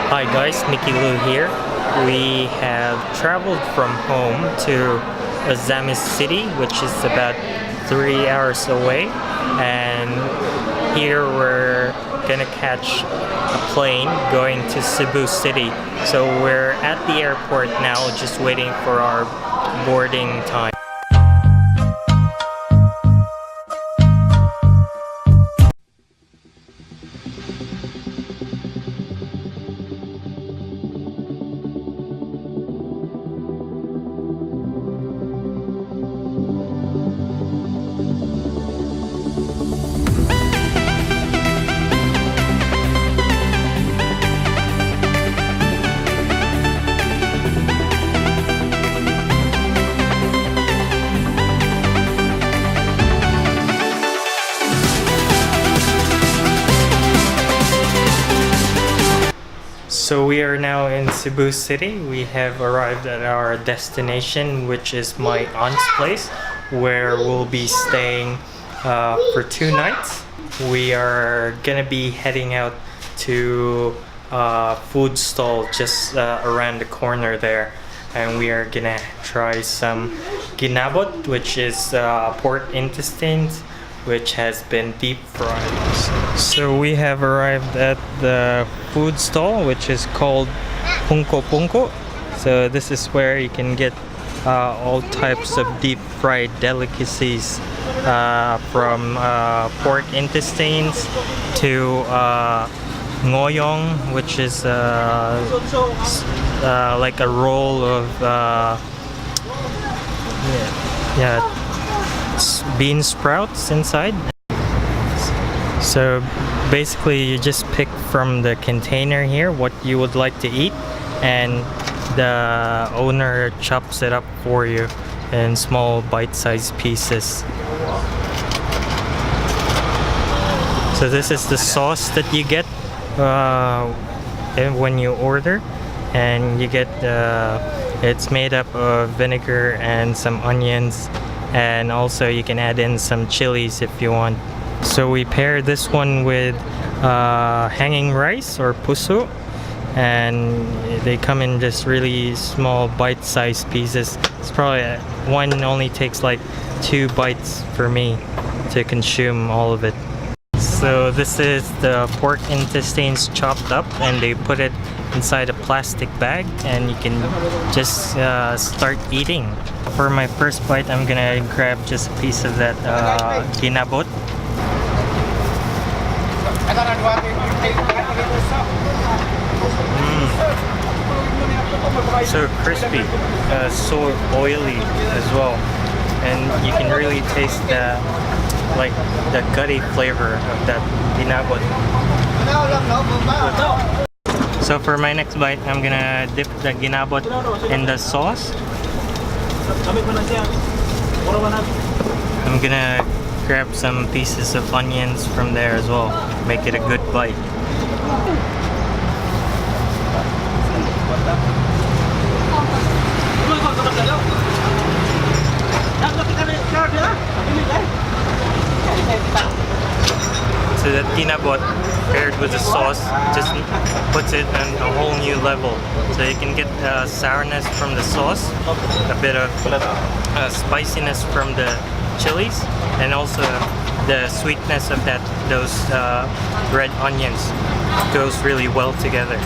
Hi guys, Nicky Lou here. We have traveled from home to Azamis City, which is about 3 hours away, and here we're gonna catch a plane going to Cebu City. So we're at the airport now, just waiting for our boarding time. So we are now in Cebu City. We have arrived at our destination, which is my aunt's place, where we'll be staying for 2 nights. We are gonna be heading out to a food stall just around the corner there, and we are gonna try some ginabot, which is pork intestines, which has been deep fried. So we have arrived at the food stall, which is called Pungko2x. So this is where you can get all types of deep fried delicacies, from pork intestines to ngoyong, which is like a roll of bean sprouts inside. So basically you just pick from the container here what you would like to eat, and the owner chops it up for you in small bite-sized pieces. So this is the sauce that you get when you order, and you get it's made up of vinegar and some onions, and also you can add in some chilies if you want. So we pair this one with hanging rice or puso, and they come in just really small bite-sized pieces. It's probably one only takes like 2 bites for me to consume all of it. So this is the pork intestines chopped up, and they put it inside a plastic bag, and you can just start eating. For my first bite, I'm gonna grab just a piece of that ginabot. So crispy, so oily as well, and you can really taste the gutty flavor of that ginabot. So for my next bite, I'm gonna dip the ginabot in the sauce. I'm gonna grab some pieces of onions from there as well. Make it a good bite. So that ginabot paired with the sauce just puts it on a whole new level. So you can get sourness from the sauce, a bit of spiciness from the chilies, and also the sweetness of those red onions. It goes really well together.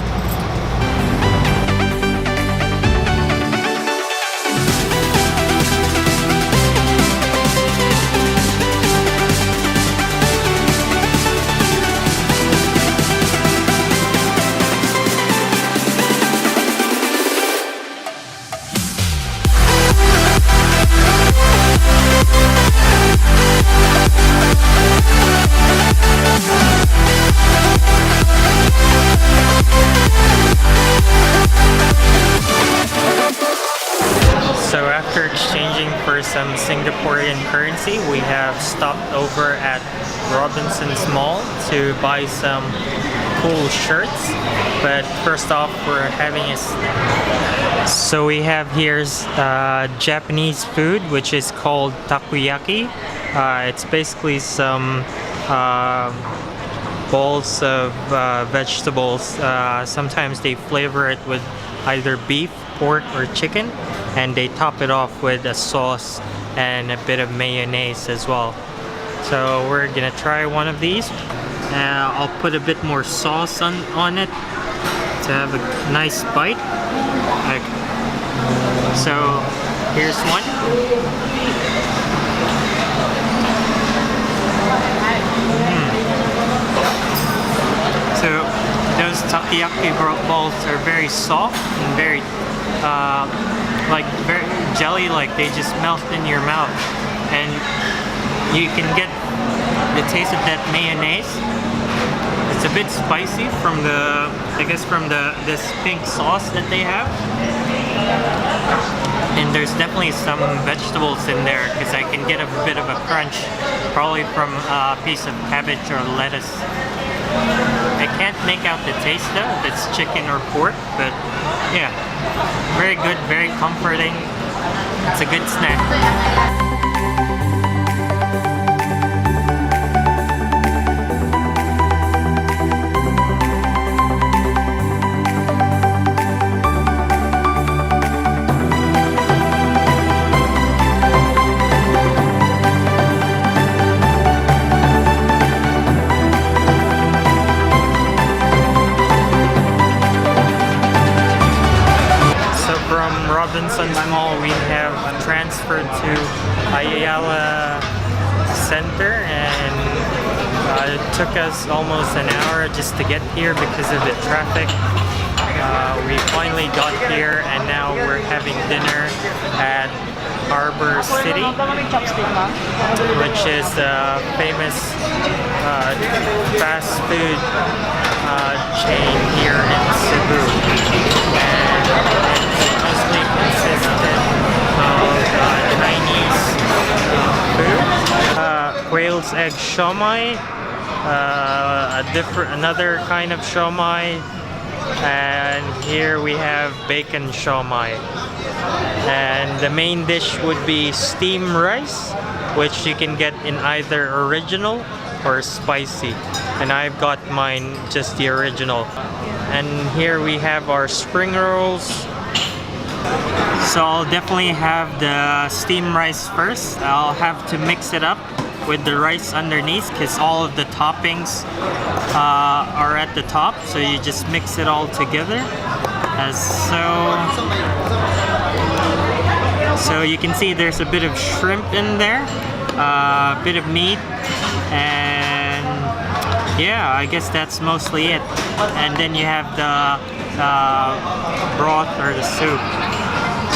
So after exchanging for some Singaporean currency, we have stopped over at Robinson's Mall to buy some cool shirts. But first off, we're having so we have here's Japanese food, which is called takoyaki. It's basically some bowls of vegetables. Sometimes they flavor it with either beef, pork, or chicken, and they top it off with a sauce and a bit of mayonnaise as well. So we're gonna try one of these. I'll put a bit more sauce on it to have a nice bite. So here's one. So those takoyaki balls are very soft and very very jelly-like. They just melt in your mouth, and you can get the taste of that mayonnaise. It's a bit spicy from this pink sauce that they have. And there's definitely some vegetables in there because I can get a bit of a crunch, probably from a piece of cabbage or lettuce. I can't make out the taste though, if it's chicken or pork, but yeah, very good, very comforting. It's a good snack. Robinson's Mall, we have transferred to Ayala Center, and it took us almost an hour just to get here because of the traffic. We finally got here, and now we're having dinner at Harbor City, which is a famous fast food chain here in Cebu. And mostly consistent of Chinese food. Quail's egg siomai, another kind of siomai, and here we have bacon siomai. And the main dish would be steamed rice, which you can get in either original or spicy. And I've got mine just the original. And here we have our spring rolls. So I'll definitely have the steamed rice first. I'll have to mix it up with the rice underneath because all of the toppings are at the top. So you just mix it all together. So you can see there's a bit of shrimp in there, a bit of meat, and yeah, I guess that's mostly it. And then you have the broth or the soup.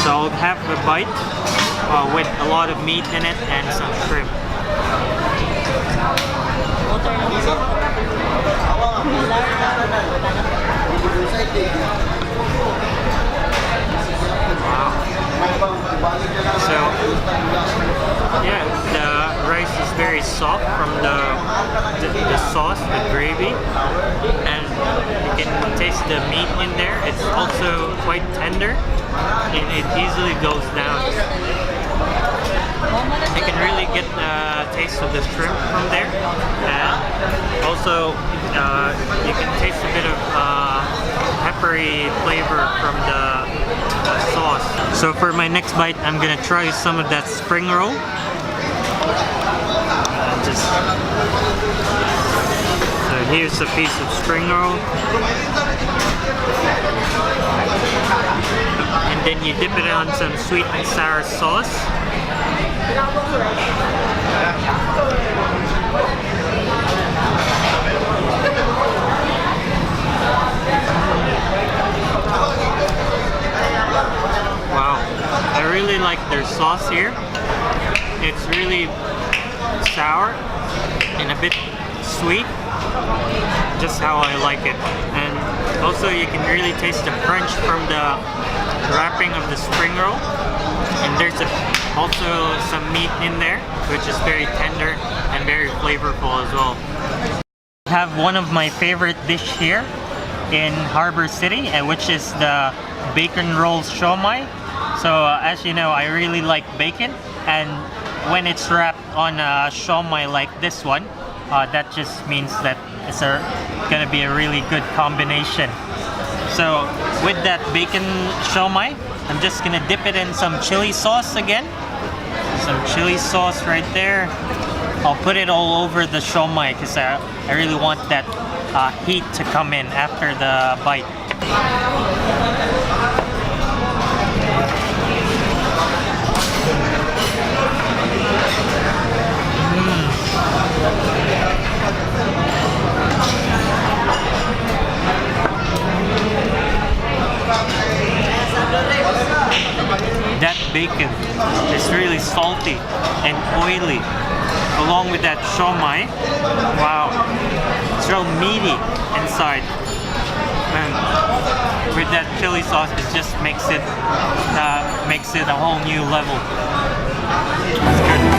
So I'll have a bite with a lot of meat in it and some shrimp. So yeah, the rice is very soft from the sauce, the gravy, and you can taste the meat in there. It's also quite tender, and it easily goes down. You can really get the taste of the shrimp from there, and also you can taste a bit of peppery flavor from the sauce. So for my next bite, I'm gonna try some of that spring roll. So here's a piece of spring roll, and then you dip it on some sweet and sour sauce. Wow, I really like their sauce here. It's really sour and a bit sweet, just how I like it. And also you can really taste the crunch from the wrapping of the spring roll. And there's also some meat in there, which is very tender and very flavorful as well. I have one of my favorite dish here in Harbor City, which is the bacon rolls siomai. So as you know, I really like bacon, and when it's wrapped on a siomai like this one, that just means that it's gonna be a really good combination. So with that bacon siomai, I'm just gonna dip it in some chili sauce again. Some chili sauce right there. I'll put it all over the siomai because I really want that heat to come in after the bite. That bacon is really salty and oily, along with that siomai. Wow, it's real meaty inside. And with that chili sauce, it just makes it a whole new level. It's good.